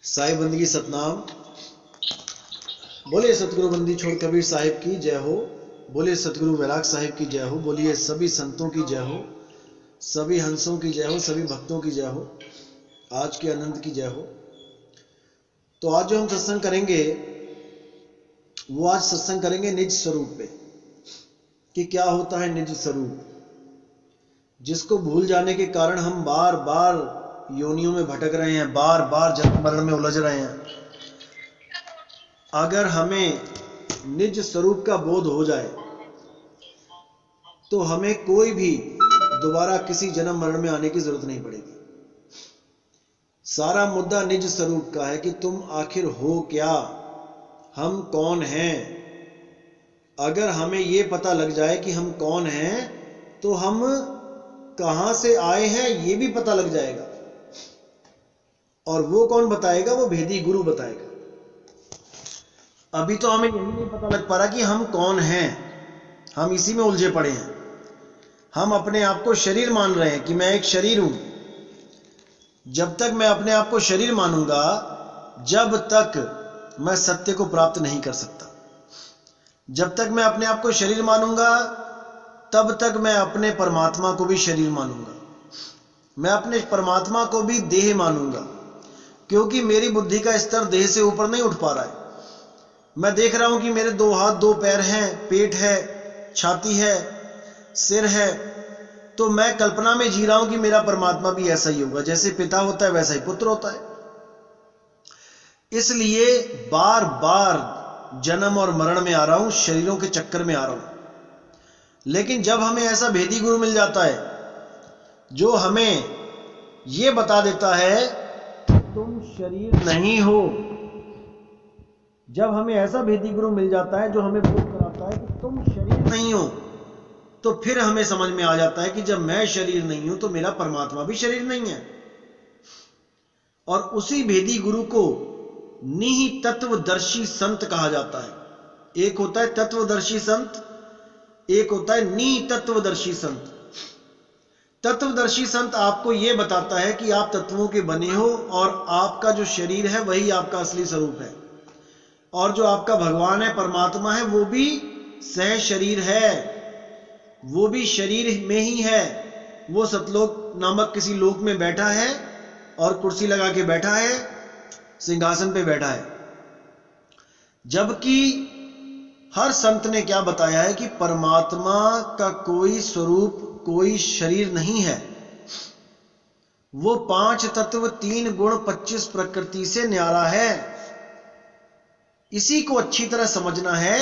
साहिब बंदगी सतनाम। बोले सतगुरु बंदी छोड़ कबीर साहिब की जय हो। बोले सतगुरु वैराग साहिब की जय हो। बोलिए सभी संतों की जय हो, सभी हंसों की जय हो, सभी भक्तों की जय हो, आज के आनंद की जय हो। तो आज जो हम सत्संग करेंगे वो आज सत्संग करेंगे निज स्वरूप पे, कि क्या होता है निज स्वरूप, जिसको भूल जाने के कारण हम बार बार योनियों में भटक रहे हैं, बार बार जन्म मरण में उलझ रहे हैं। अगर हमें निज स्वरूप का बोध हो जाए तो हमें कोई भी दोबारा किसी जन्म मरण में आने की जरूरत नहीं पड़ेगी। सारा मुद्दा निज स्वरूप का है कि तुम आखिर हो क्या, हम कौन हैं। अगर हमें यह पता लग जाए कि हम कौन हैं तो हम कहां से आए हैं यह भी पता लग जाएगा। और वो कौन बताएगा? वो भेदी गुरु बताएगा। अभी तो हमें यही नहीं पता लग पा रहा कि हम कौन हैं, हम इसी में उलझे पड़े हैं। हम अपने आप को शरीर मान रहे हैं कि मैं एक शरीर हूं। जब तक मैं अपने आप को शरीर मानूंगा, जब तक मैं सत्य को प्राप्त नहीं कर सकता। जब तक मैं अपने आप को शरीर मानूंगा तब तक मैं अपने परमात्मा को भी शरीर मानूंगा, मैं अपने परमात्मा को भी देह मानूंगा, क्योंकि मेरी बुद्धि का स्तर देह से ऊपर नहीं उठ पा रहा है। मैं देख रहा हूं कि मेरे दो हाथ दो पैर हैं, पेट है, छाती है, सिर है, तो मैं कल्पना में जी रहा हूं कि मेरा परमात्मा भी ऐसा ही होगा। जैसे पिता होता है वैसा ही पुत्र होता है। इसलिए बार बार जन्म और मरण में आ रहा हूं, शरीरों के चक्कर में आ रहा हूं। लेकिन जब हमें ऐसा भेदी गुरु मिल जाता है जो हमें यह बता देता है तुम शरीर नहीं हो, जब हमें ऐसा भेदी गुरु मिल जाता है जो हमें बोध कराता है कि तुम शरीर नहीं हो, तो फिर हमें समझ में आ जाता है कि जब मैं शरीर नहीं हूं तो मेरा परमात्मा भी शरीर नहीं है। और उसी भेदी गुरु को निहि तत्वदर्शी संत कहा जाता है। एक होता है तत्वदर्शी संत, एक होता है निहि तत्वदर्शी संत। तत्वदर्शी संत आपको यह बताता है कि आप तत्वों के बने हो और आपका जो शरीर है वही आपका असली स्वरूप है, और जो आपका भगवान है, परमात्मा है, वो भी सह शरीर है, वो भी शरीर में ही है। वो सतलोक नामक किसी लोक में बैठा है और कुर्सी लगा के बैठा है, सिंहासन पे बैठा है। जबकि हर संत ने क्या बताया है कि परमात्मा का कोई स्वरूप, कोई शरीर नहीं है। वो 5 तत्व 3 गुण 25 प्रकृति से न्यारा है। इसी को अच्छी तरह समझना है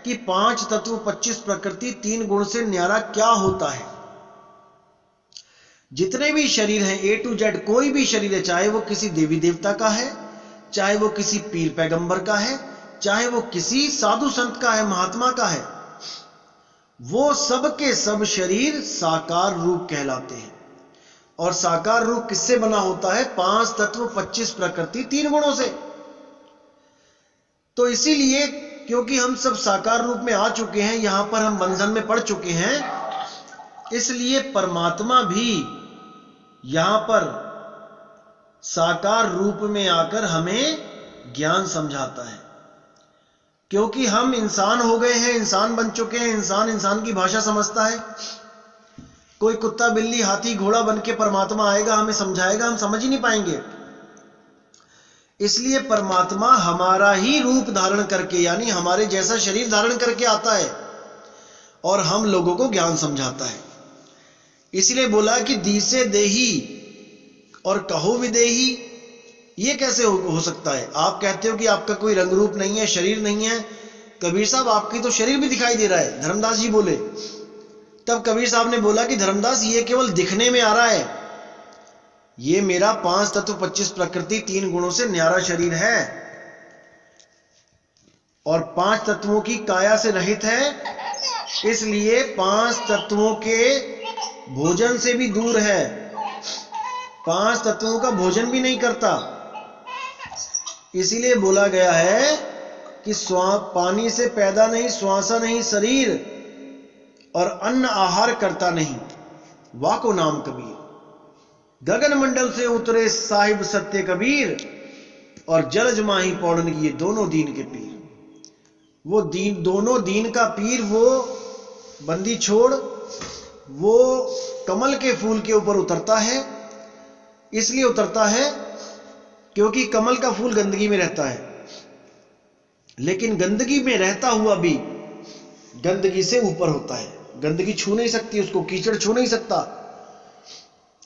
कि 5 तत्व 25 प्रकृति 3 गुण से न्यारा क्या होता है। जितने भी शरीर हैं A to Z, कोई भी शरीर है, चाहे वो किसी देवी देवता का है, चाहे वो किसी पीर पैगंबर का है, चाहे वो किसी साधु संत का है, महात्मा का है, वो सब के सब शरीर साकार रूप कहलाते हैं। और साकार रूप किससे बना होता है? 5 तत्व 25 प्रकृति 3 गुणों से। तो इसीलिए क्योंकि हम सब साकार रूप में आ चुके हैं, यहां पर हम बंधन में पड़ चुके हैं, इसलिए परमात्मा भी यहां पर साकार रूप में आकर हमें ज्ञान समझाता है। क्योंकि हम इंसान हो गए हैं, इंसान बन चुके हैं, इंसान की भाषा समझता है। कोई कुत्ता बिल्ली हाथी घोड़ा बन के परमात्मा आएगा, हमें समझाएगा, हम समझ ही नहीं पाएंगे। इसलिए परमात्मा हमारा ही रूप धारण करके, यानी हमारे जैसा शरीर धारण करके आता है और हम लोगों को ज्ञान समझाता है। इसलिए बोला कि दीसे देही और कहो विदेही। ये कैसे हो सकता है? आप कहते हो कि आपका कोई रंग रूप नहीं है, शरीर नहीं है। कबीर साहब आपकी तो शरीर भी दिखाई दे रहा है, धर्मदास जी बोले। तब कबीर साहब ने बोला कि धर्मदास ये केवल दिखने में आ रहा है, ये मेरा 5 तत्व 25 प्रकृति 3 गुणों से न्यारा शरीर है और 5 तत्वों की काया से रहित है, इसलिए 5 तत्वों के भोजन से भी दूर है, 5 तत्वों का भोजन भी नहीं करता। इसीलिए बोला गया है कि पानी से पैदा नहीं, श्वासा नहीं शरीर, और अन्न आहार करता नहीं, वाको नाम कबीर। गगन मंडल से उतरे साहिब सत्य कबीर, और जलज माही पौड़न की, ये दोनों दीन के पीर। वो दीन, दोनों दीन का पीर, वो बंदी छोड़, वो कमल के फूल के ऊपर उतरता है। इसलिए उतरता है क्योंकि कमल का फूल गंदगी में रहता है, लेकिन गंदगी में रहता हुआ भी गंदगी से ऊपर होता है। गंदगी छू नहीं सकती उसको, कीचड़ छू नहीं सकता।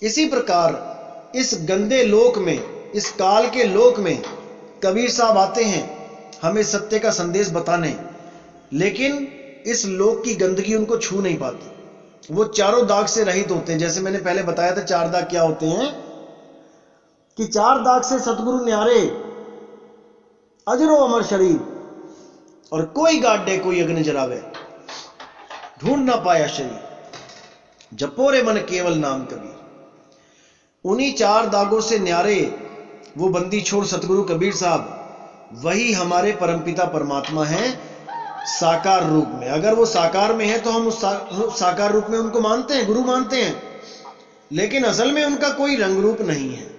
इसी प्रकार इस गंदे लोक में, इस काल के लोक में कबीर साहब आते हैं हमें सत्य का संदेश बताने, लेकिन इस लोक की गंदगी उनको छू नहीं पाती। वो चारों दाग से रहित होते हैं। जैसे मैंने पहले बताया था 4 दाग क्या होते हैं, कि 4 दाग से सतगुरु न्यारे, अजरो अमर शरीर, और कोई गाड्डे कोई अग्नि जरावे, ढूंढ ना पाया शरीर, जपोरे मन केवल नाम कबीर। उन्हीं 4 दागों से न्यारे वो बंदी छोड़ सतगुरु कबीर साहब, वही हमारे परमपिता परमात्मा हैं साकार रूप में। अगर वो साकार में है तो हम उस साकार रूप में उनको मानते हैं, गुरु मानते हैं, लेकिन असल में उनका कोई रंग रूप नहीं है।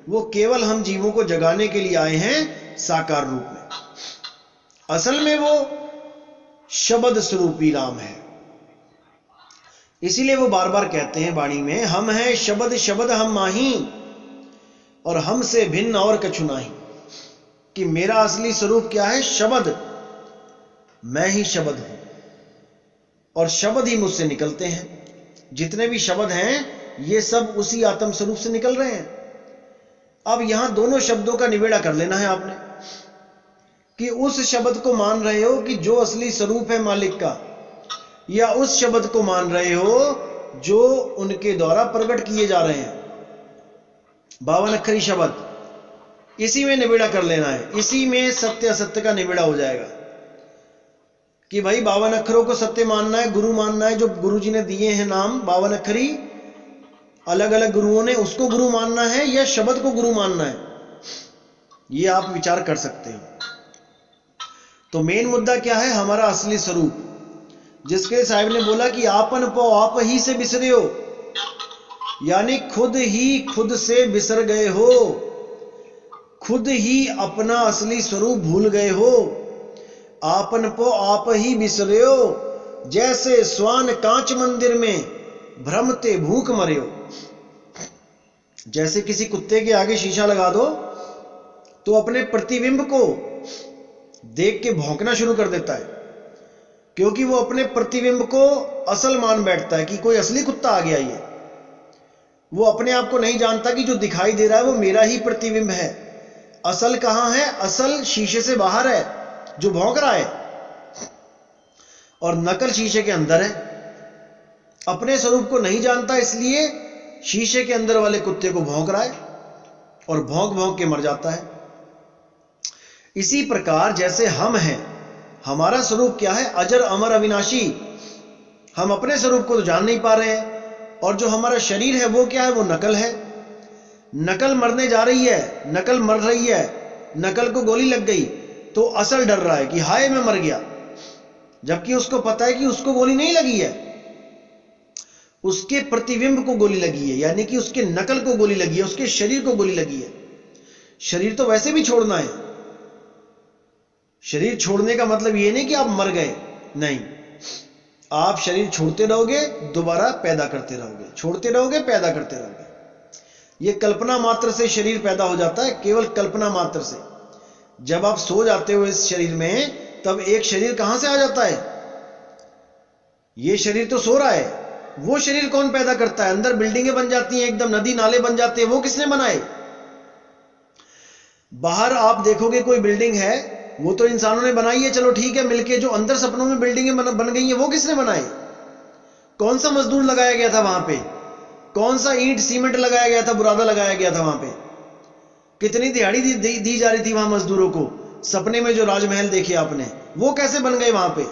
वो केवल हम जीवों को जगाने के लिए आए हैं साकार रूप में। असल में वो शब्द स्वरूपी राम है। इसीलिए वो बार बार कहते हैं वाणी में, हम हैं शब्द शब्द हम माही, और हमसे भिन्न और कछु नाही। कि मेरा असली स्वरूप क्या है? शब्द। मैं ही शब्द हूं और शब्द ही मुझसे निकलते हैं। जितने भी शब्द हैं ये सब उसी आत्म स्वरूप से निकल रहे हैं। अब यहां दोनों शब्दों का निबेड़ा कर लेना है आपने, कि उस शब्द को मान रहे हो कि जो असली स्वरूप है मालिक का, या उस शब्द को मान रहे हो जो उनके द्वारा प्रकट किए जा रहे हैं, 52 अक्षरी शब्द। इसी में निबेड़ा कर लेना है। इसी में सत्य असत्य का निबेड़ा हो जाएगा कि भाई 52 अक्षरों को सत्य मानना है, गुरु मानना है। जो गुरु जी ने दिए हैं नाम 52 अक्षरी, अलग अलग गुरुओं ने, उसको गुरु मानना है या शब्द को गुरु मानना है, ये आप विचार कर सकते हो। तो मेन मुद्दा क्या है? हमारा असली स्वरूप, जिसके साहिब ने बोला कि आपन पो आप ही से बिसरे हो, यानी खुद ही खुद से बिसर गए हो, खुद ही अपना असली स्वरूप भूल गए हो। आपन पो आप ही बिसरे हो, जैसे स्वान कांच मंदिर में भ्रमते भूख मरे हो। जैसे किसी कुत्ते के आगे शीशा लगा दो तो अपने प्रतिबिंब को देख के भौंकना शुरू कर देता है, क्योंकि वो अपने प्रतिबिंब को असल मान बैठता है कि कोई असली कुत्ता आ गया। ये वो अपने आप को नहीं जानता कि जो दिखाई दे रहा है वो मेरा ही प्रतिबिंब है। असल कहां है? असल शीशे से बाहर है जो भौंक रहा है, और नकल शीशे के अंदर है। अपने स्वरूप को नहीं जानता, इसलिए शीशे के अंदर वाले कुत्ते को भौंक रहा है और भौंक भौंक के मर जाता है। इसी प्रकार जैसे हम हैं, हमारा स्वरूप क्या है? अजर अमर अविनाशी। हम अपने स्वरूप को तो जान नहीं पा रहे हैं, और जो हमारा शरीर है वो क्या है? वो नकल है। नकल मरने जा रही है, नकल मर रही है, नकल को गोली लग गई तो असल डर रहा है कि हाय मैं मर गया, जबकि उसको पता है कि उसको गोली नहीं लगी है, उसके प्रतिबिंब को गोली लगी है, यानी कि उसके नकल को गोली लगी है, उसके शरीर को गोली लगी है। शरीर तो वैसे भी छोड़ना है। शरीर छोड़ने का मतलब ये नहीं कि आप मर गए, नहीं, आप शरीर छोड़ते रहोगे, दोबारा पैदा करते रहोगे, छोड़ते रहोगे, पैदा करते रहोगे। ये कल्पना मात्र से शरीर पैदा हो जाता है, केवल कल्पना मात्र से। जब आप सो जाते हो इस शरीर में, तब एक शरीर कहां से आ जाता है? ये शरीर तो सो रहा है, वो शरीर कौन पैदा करता है? अंदर बिल्डिंगें बन जाती हैं, एकदम नदी नाले बन जाते हैं, वो किसने बनाए? बाहर आप देखोगे कोई बिल्डिंग है, वो तो इंसानों ने बनाई है, चलो ठीक है, मिलके। जो अंदर सपनों में बिल्डिंगें बन गई हैं, वो किसने बनाई? कौन सा मजदूर लगाया गया था वहां पे? कौन सा ईंट सीमेंट लगाया गया था, बुरादा लगाया गया था वहां पे? कितनी दिहाड़ी दी जा रही थी वहां मजदूरों को? सपने में जो राजमहल देखे आपने, वो कैसे बन गए वहां पे?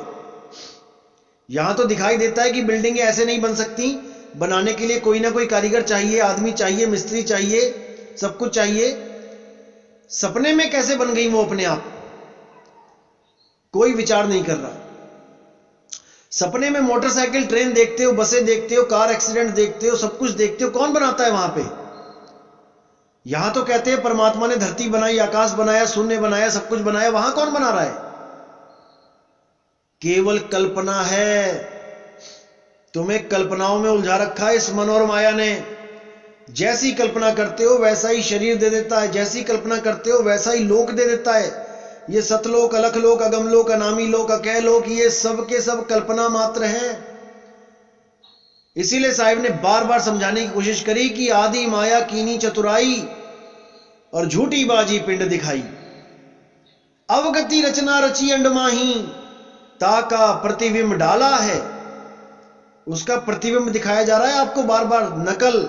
यहां तो दिखाई देता है कि बिल्डिंगें ऐसे नहीं बन सकती, बनाने के लिए कोई ना कोई कारीगर चाहिए, आदमी चाहिए, मिस्त्री चाहिए, सब कुछ चाहिए। सपने में कैसे बन गई वो अपने आप? कोई विचार नहीं कर रहा। सपने में मोटरसाइकिल, ट्रेन देखते हो, बसें देखते हो, कार एक्सीडेंट देखते हो, सब कुछ देखते हो, कौन बनाता है वहां पे? यहां तो कहते हैं परमात्मा ने धरती बनाई, आकाश बनाया, शून्य बनाया, सब कुछ बनाया। वहां कौन बना रहा है? केवल कल्पना है। तुम्हें कल्पनाओं में उलझा रखा है इस मन और माया ने। जैसी कल्पना करते हो वैसा ही शरीर दे देता है, जैसी कल्पना करते हो वैसा ही लोक दे देता है। ये सतलोक, अलखलोक, अगमलोक, अनामी लोक, अकह लोक, ये सब के सब कल्पना मात्र हैं। इसीलिए साहिब ने बार बार समझाने की कोशिश करी कि आदि माया कीनी चतुराई और झूठी बाजी पिंड दिखाई। अवगति रचना रची अंडमाही, ताका प्रतिबिंब डाला है। उसका प्रतिबिंब दिखाया जा रहा है आपको बार बार, नकल।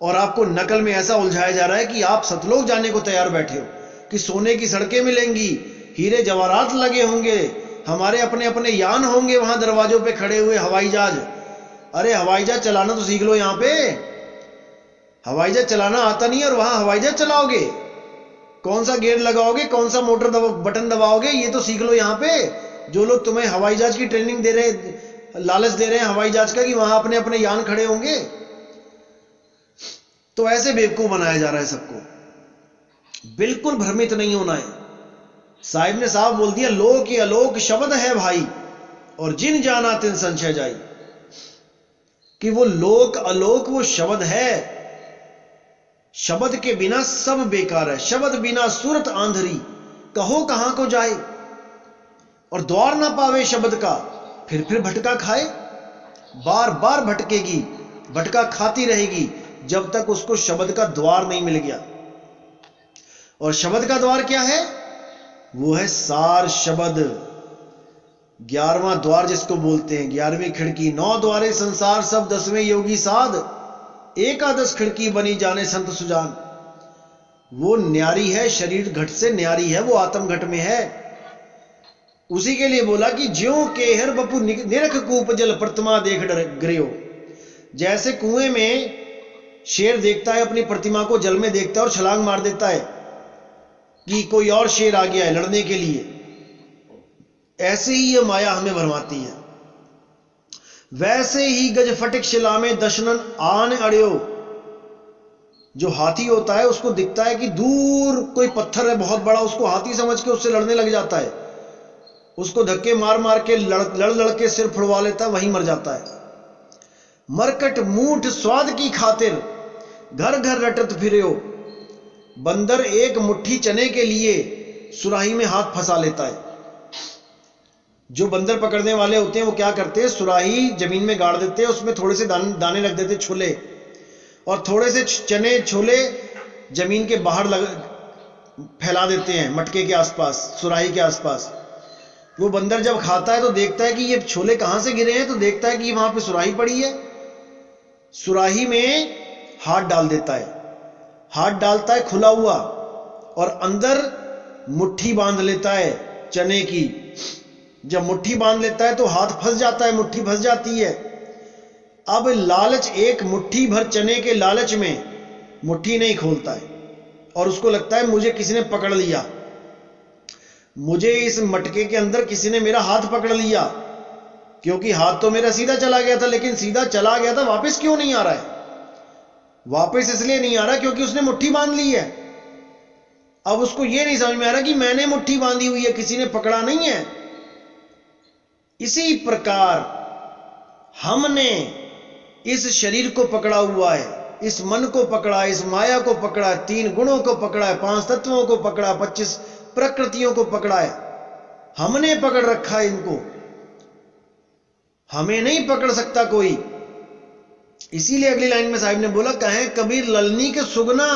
और आपको नकल में ऐसा उलझाया जा रहा है कि आप सतलोक जाने को तैयार बैठे हो कि सोने की सड़कें मिलेंगी, हीरे जवाहरात लगे होंगे, हमारे अपने अपने यान होंगे वहां दरवाजों पे खड़े हुए, हवाई जहाज। अरे हवाई जहाज चलाना तो सीख लो। यहां पे हवाई जहाज चलाना आता नहीं और वहां हवाई जहाज चलाओगे? कौन सा गियर लगाओगे, कौन सा मोटर बटन दबाओगे, ये तो सीख लो यहां पे। जो लोग तुम्हें हवाई जहाज की ट्रेनिंग दे रहे, लालच दे रहे हैं हवाई जहाज का कि वहां अपने अपने यान खड़े होंगे, तो ऐसे बेवकूफ बनाया जा रहा है सबको। बिल्कुल भ्रमित नहीं होना है। साहिब ने साफ बोल दिया, लोक ही अलोक शब्द है भाई, और जिन जाना तिन संशय जाई। कि वो लोक अलोक वो शब्द है। शब्द के बिना सब बेकार है। शब्द बिना सूरत आंधरी, कहो कहां को जाए। और द्वार ना पावे शब्द का, फिर भटका खाए। बार बार भटकेगी, भटका खाती रहेगी जब तक उसको शब्द का द्वार नहीं मिल गया। और शब्द का द्वार क्या है? वो है सार शब्द। 11वां द्वार जिसको बोलते हैं, 11वीं खिड़की। 9 द्वारे संसार सब, 10वें योगी साध, एकादश खिड़की बनी जाने संत सुजान। वो न्यारी है, शरीर घट से न्यारी है, वो आत्म घट में है। उसी के लिए बोला कि ज्यों केहर बपु निरख कूप जल प्रतिमा देख डर गिरो। जैसे कुएं में शेर देखता है अपनी प्रतिमा को, जल में देखता है और छलांग मार देता है कि कोई और शेर आ गया है लड़ने के लिए, ऐसे ही ये माया हमें भरमाती है। वैसे ही गज फटिक शिला में दशनन आन अड़ियो। जो हाथी होता है उसको दिखता है कि दूर कोई पत्थर है बहुत बड़ा, उसको हाथी समझ के उससे लड़ने लग जाता है। उसको धक्के मार मार के लड़ के सिर फुड़वा लेता है, वहीं मर जाता है। मरकट मूठ स्वाद की खातिर घर घर रटत फिरे। बंदर एक मुट्ठी चने के लिए सुराही में हाथ फंसा लेता है। जो बंदर पकड़ने वाले होते हैं वो क्या करते हैं, सुराही जमीन में गाड़ देते हैं, उसमें थोड़े से दाने रख देते छोले, और थोड़े से चने छोले जमीन के बाहर फैला देते हैं मटके के आसपास, सुराही के आसपास। वो बंदर जब खाता है तो देखता है कि ये छोले कहां से गिरे हैं, तो देखता है कि वहां पे सुराही पड़ी है। सुराही में हाथ डाल देता है, हाथ डालता है खुला हुआ, और अंदर मुट्ठी बांध लेता है चने की। जब मुट्ठी बांध लेता है तो हाथ फंस जाता है, मुट्ठी फंस जाती है। अब लालच, एक मुट्ठी भर चने के लालच में मुट्ठी नहीं खोलता है, और उसको लगता है मुझे किसी ने पकड़ लिया, मुझे इस मटके के अंदर किसी ने मेरा हाथ पकड़ लिया। क्योंकि हाथ तो मेरा सीधा चला गया था, लेकिन सीधा चला गया था, वापस क्यों नहीं आ रहा है? वापस इसलिए नहीं आ रहा क्योंकि उसने मुट्ठी बांध ली है। अब उसको यह नहीं समझ में आ रहा कि मैंने मुट्ठी बांधी हुई है, किसी ने पकड़ा नहीं है। इसी प्रकार हमने इस शरीर को पकड़ा हुआ है, इस मन को पकड़ा, इस माया को पकड़ा, 3 गुणों को पकड़ा है, 5 तत्वों को पकड़ा, 25 प्रकृतियों को पकड़ा है। हमने पकड़ रखा है इनको, हमें नहीं पकड़ सकता कोई। इसीलिए अगली लाइन में साहिब ने बोला, कहें कबीर ललनी के सुगना,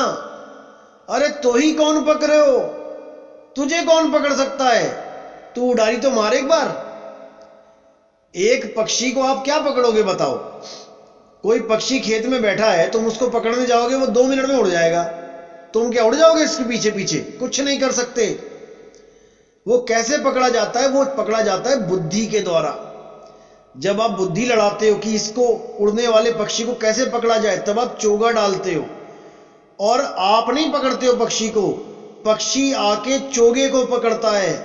अरे तो ही कौन पकड़े हो, तुझे कौन पकड़ सकता है? तू उड़ारी तो मार एक बार। एक पक्षी को आप क्या पकड़ोगे बताओ? कोई पक्षी खेत में बैठा है, तुम उसको पकड़ने जाओगे, वो 2 मिनट में उड़ जाएगा। तुम क्या उड़ जाओगे इसके पीछे पीछे? कुछ नहीं कर सकते। वो कैसे पकड़ा जाता है? वो पकड़ा जाता है बुद्धि के द्वारा। जब आप बुद्धि लड़ाते हो कि इसको, उड़ने वाले पक्षी को कैसे पकड़ा जाए, तब आप चोगा डालते हो, और आप नहीं पकड़ते हो पक्षी को, पक्षी आके चोगे को पकड़ता है,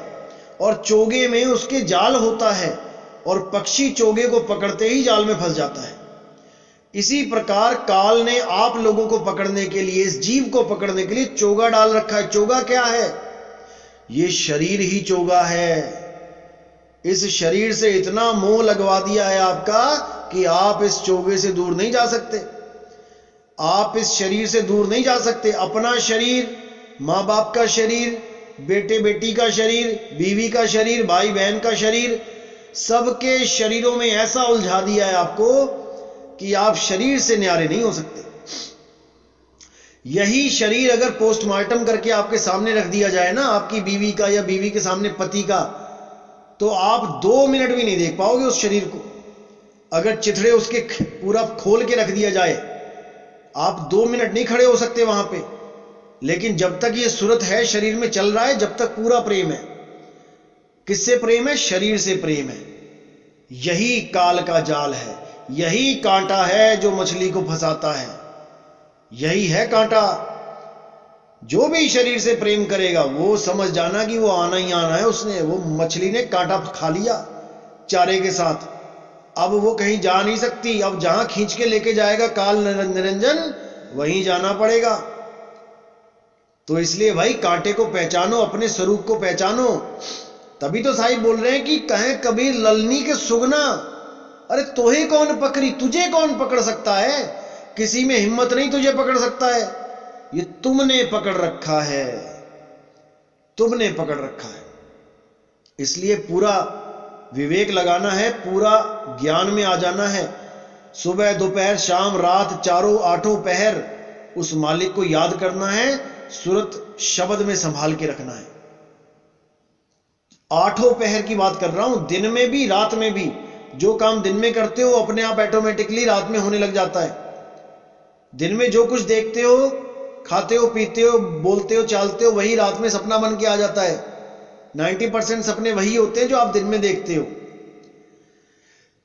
और चोगे में उसके जाल होता है, और पक्षी चोगे को पकड़ते ही जाल में फंस जाता है। इसी प्रकार काल ने आप लोगों को पकड़ने के लिए, इस जीव को पकड़ने के लिए चोगा डाल रखा है। चोगा क्या है? ये शरीर ही चोगा है। इस शरीर से इतना मोह लगवा दिया है आपका कि आप इस चोगे से दूर नहीं जा सकते। आप इस शरीर से दूर नहीं जा सकते। अपना शरीर, माँ बाप का शरीर, बेटे बेटी का शरीर, बीवी का शरीर, भाई बहन का शरीर, सबके शरीरों में ऐसा उलझा दिया है आपको कि आप शरीर से न्यारे नहीं हो सकते। यही शरीर अगर पोस्टमार्टम करके आपके सामने रख दिया जाए ना, आपकी बीवी का या बीवी के सामने पति का, तो आप 2 मिनट भी नहीं देख पाओगे उस शरीर को। अगर चिथड़े उसके पूरा खोल के रख दिया जाए, आप 2 मिनट नहीं खड़े हो सकते वहां पे। लेकिन जब तक ये सूरत है, शरीर में चल रहा है, जब तक पूरा प्रेम है। किससे प्रेम है? शरीर से प्रेम है। यही काल का जाल है, यही कांटा है जो मछली को फंसाता है। यही है कांटा। जो भी शरीर से प्रेम करेगा वो समझ जाना कि वो आना ही आना है उसने। वो मछली ने कांटा खा लिया चारे के साथ, अब वो कहीं जा नहीं सकती। अब जहां खींच के लेके जाएगा काल निरंजन, वहीं जाना पड़ेगा। तो इसलिए भाई कांटे को पहचानो, अपने स्वरूप को पहचानो। तभी तो साहिब बोल रहे हैं कि कहें कबीर ललनी के सुगना, अरे तोहे कौन पकड़ी, तुझे कौन पकड़ सकता है? किसी में हिम्मत नहीं तुझे पकड़ सकता है। ये तुमने पकड़ रखा है, तुमने पकड़ रखा है। इसलिए पूरा विवेक लगाना है, पूरा ज्ञान में आ जाना है। सुबह दोपहर शाम रात, चारों आठों पहर उस मालिक को याद करना है, सूरत शब्द में संभाल के रखना है। आठों पहर की बात कर रहा हूं, दिन में भी रात में भी। जो काम दिन में करते हो अपने आप ऑटोमेटिकली रात में होने लग जाता है। दिन में जो कुछ देखते हो, खाते हो, पीते हो, बोलते हो, चालते हो, वही रात में सपना बन के आ जाता है। 90% सपने वही होते हैं जो आप दिन में देखते हो।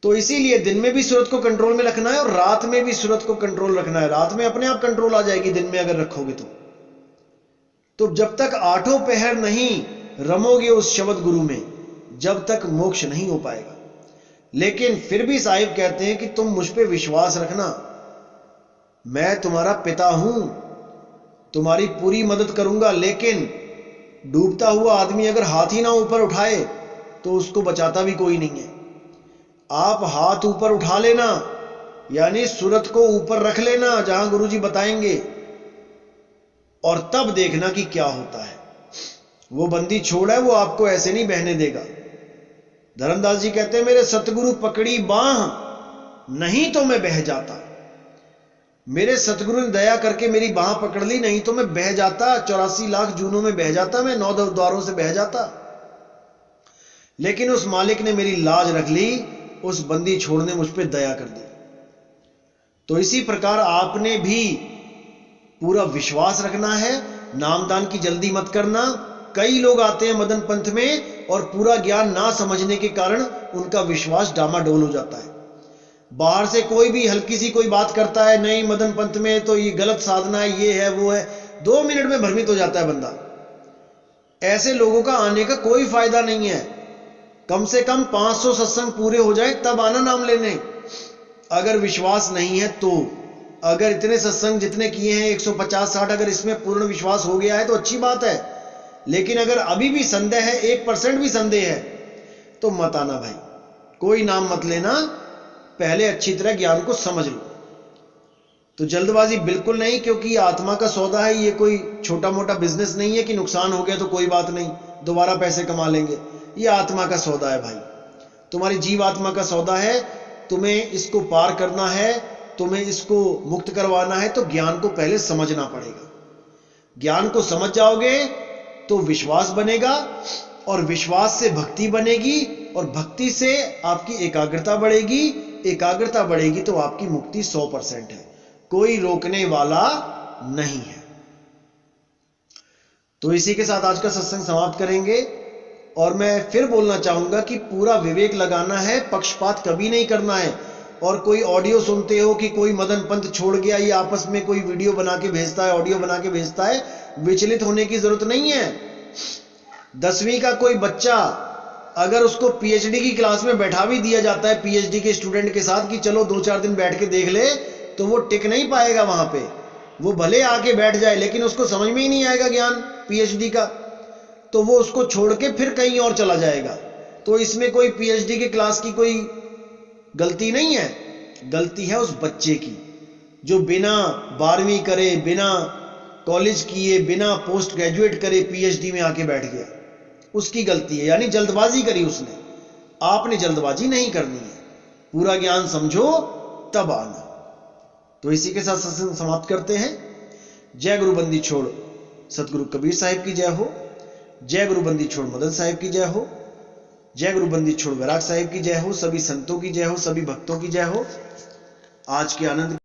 तो इसीलिए दिन में भी सूरत को कंट्रोल में रखना है और रात में भी सूरत को कंट्रोल रखना है। रात में अपने आप कंट्रोल आ जाएगी, दिन में अगर रखोगे तो जब तक आठों पहर नहीं रमोगे उस शब्द गुरु में, जब तक मोक्ष नहीं हो पाएगा। लेकिन फिर भी साहिब कहते हैं कि तुम मुझ पे विश्वास रखना, मैं तुम्हारा पिता हूं, तुम्हारी पूरी मदद करूंगा। लेकिन डूबता हुआ आदमी अगर हाथ ही ना ऊपर उठाए तो उसको बचाता भी कोई नहीं है। आप हाथ ऊपर उठा लेना, यानी सूरत को ऊपर रख लेना जहां गुरुजी बताएंगे, और तब देखना कि क्या होता है। वो बंदी छोड़ है, वो आपको ऐसे नहीं बहने देगा। धर्मदास जी कहते हैं, मेरे सतगुरु पकड़ी बाह, नहीं तो मैं बह जाता। मेरे सतगुरु ने दया करके मेरी बाह पकड़ ली, नहीं तो मैं बह जाता। 84 लाख जूनों में बह जाता, मैं 9 द्वारों से बह जाता। लेकिन उस मालिक ने मेरी लाज रख ली, उस बंदी छोड़ ने मुझ पर दया कर दी। तो इसी प्रकार आपने भी पूरा विश्वास रखना है। नामदान की जल्दी मत करना। कई लोग आते हैं मदन पंथ में और पूरा ज्ञान ना समझने के कारण उनका विश्वास डामाडोल हो जाता है। बाहर से कोई भी हल्की सी कोई बात करता है, नहीं मदन पंथ में तो ये गलत साधना है, ये है वो है, 2 मिनट में भ्रमित हो जाता है बंदा। ऐसे लोगों का आने का कोई फायदा नहीं है। कम से कम 500 सत्संग पूरे हो जाए तब आना नाम लेने, अगर विश्वास नहीं है तो। अगर इतने सत्संग जितने किए हैं 150-60, अगर इसमें पूर्ण विश्वास हो गया है तो अच्छी बात है। लेकिन अगर अभी भी संदेह है, 1% भी संदेह है, तो मत आना भाई, कोई नाम मत लेना। पहले अच्छी तरह ज्ञान को समझ लो। तो जल्दबाजी बिल्कुल नहीं, क्योंकि ये आत्मा का सौदा है। ये कोई छोटा मोटा बिजनेस नहीं है कि नुकसान हो गया तो कोई बात नहीं, दोबारा पैसे कमा लेंगे। ये आत्मा का सौदा है भाई, तुम्हारी जीव आत्मा का सौदा है। तुम्हें इसको पार करना है, तुम्हें इसको मुक्त करवाना है, तो ज्ञान को पहले समझना पड़ेगा। ज्ञान को समझ जाओगे तो विश्वास बनेगा, और विश्वास से भक्ति बनेगी, और भक्ति से आपकी एकाग्रता बढ़ेगी। एकाग्रता बढ़ेगी तो आपकी मुक्ति 100% है, कोई रोकने वाला नहीं है। तो इसी के साथ आज का सत्संग समाप्त करेंगे। और मैं फिर बोलना चाहूंगा कि पूरा विवेक लगाना है, पक्षपात कभी नहीं करना है। और कोई ऑडियो सुनते हो कि कोई मदन पंथ छोड़ गया, ये आपस में कोई वीडियो बना के भेजता है, ऑडियो बना के भेजता है, विचलित होने की जरूरत नहीं है। 10वीं का कोई बच्चा अगर उसको पीएचडी की क्लास में बैठा भी दिया जाता है, पीएचडी के स्टूडेंट के साथ, कि चलो 2-4 दिन बैठ के देख ले, तो वो टिक नहीं पाएगा वहां पे। वो भले आके बैठ जाए लेकिन उसको समझ में ही नहीं आएगा ज्ञान पीएचडी का, तो वो उसको छोड़ के फिर कहीं और चला जाएगा। तो इसमें कोई पीएचडी के क्लास की कोई गलती नहीं है, गलती है उस बच्चे की जो बिना 12वीं करे, बिना कॉलेज किए, बिना पोस्ट ग्रेजुएट करे पीएचडी में आके बैठ गया, उसकी गलती है। यानी जल्दबाजी करी उसने। आपने जल्दबाजी नहीं करनी है, पूरा ज्ञान समझो तब आना। तो इसी के साथ सत्संग समाप्त करते हैं। जय गुरु बंदी छोड़ सतगुरु कबीर साहिब की जय हो। जय गुरु बंदी छोड़ मदन साहिब की जय हो। जय गुरु बंदी छोड़ वैराग साहिब की जय हो। सभी संतों की जय हो, सभी भक्तों की जय हो। आज के आनंद